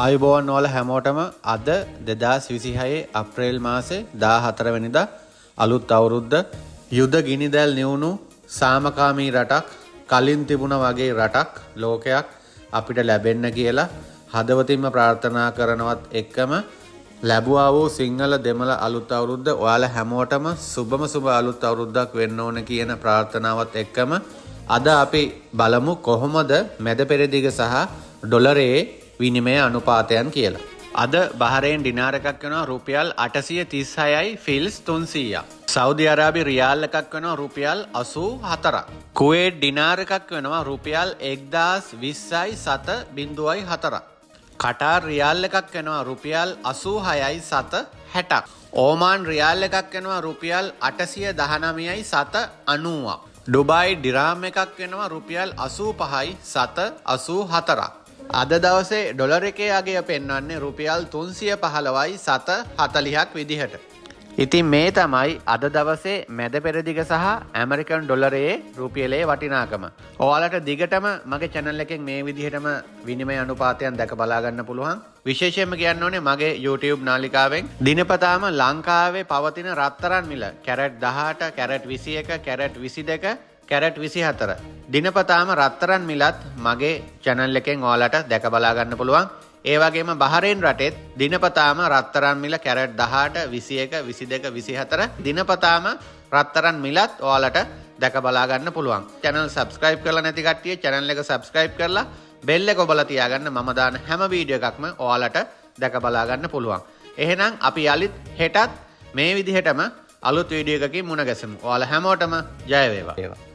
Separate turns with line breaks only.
ආයුබෝවන් වල හැමෝටම අද 2026 අප්‍රේල් මාසේ 14 වෙනිදා අලුත් අවුරුද්ද යුද ගිනිදැල් නිවුණු සාමකාමී රටක් කලින් තිබුණ වගේ රටක් ලෝකයක් අපිට ලැබෙන්න කියලා හදවතින්ම ප්‍රාර්ථනා කරනවත් එක්කම ලැබුවා වූ සිංහල දෙමළ අලුත් අවුරුද්ද ඔයාලා හැමෝටම සුබම සුබ අලුත් අවුරුද්දක් වෙන්න ඕන කියන ප්‍රාර්ථනාවත් එක්කම අද අපි බලමු කොහොමද මැද පෙරදිග සහ ඩොලරයේ විනිමය අනුපාතයන් කියලා. අද බහරේන් ඩිනාර එකක් වෙනවා රුපියල් 836යි ෆිල්ස් 300ක්. සෞදි අරාබි රියාල් එකක් වෙනවා රුපියල් 84ක්. කුවේට් ඩිනාර එකක් වෙනවා රුපියල් 1020යි 7.4ක්. කටාර් රියාල් එකක් වෙනවා රුපියල් 86යි 7.60ක්. ඕමාන් රියාල් එකක් වෙනවා රුපියල් 819යි 7.90ක්. ඩුබායි ඩිරාම් එකක් වෙනවා රුපියල් 85යි 7.84ක්. අද දවසේ ඩොලර් එකේ අගය පෙන්වන්නේ රුපියල් 315යි 7.40ක් විදිහට. ඉතින් මේ තමයි අද දවසේ මැද පෙරදිග සහ ඇමරිකන් ඩොලරයේ රුපියලේ වටිනාකම. ඔයාලට දිගටම මගේ channel එකෙන් මේ විදිහටම විනිමය අනුපාතයන් දැක බලා ගන්න පුළුවන්. විශේෂයෙන්ම කියන්න ඕනේ මගේ YouTube නාලිකාවෙන් දිනපතාම ලංකාවේ පවතින රත්තරන් මිල කැරට් 18, කැරට් 21, කැරට් 22, කැරට් 24 දිනපතාම රත්තරන් මිලත් මගේ channel එකෙන් ඔයාලට දැක බලා ගන්න පුළුවන්. ඒ වගේම බහරේන් රටෙත් දිනපතාම රත්තරන් මිල කැරට් 18, 21, 22, 24 දිනපතාම රත්තරන් මිලත් ඔයාලට දැක බලා ගන්න පුළුවන්. channel subscribe කරලා නැති කට්ටිය channel එක subscribe කරලා bell එක ඔබලා තියාගන්න. මම දාන හැම වීඩියෝ එකක්ම ඔයාලට දැක බලා ගන්න පුළුවන්. එහෙනම් අපි යලිත් හෙටත් මේ විදිහටම අලුත් වීඩියෝ එකකින් මුණ ගැසමු. ඔයාලා හැමෝටම ජය වේවා.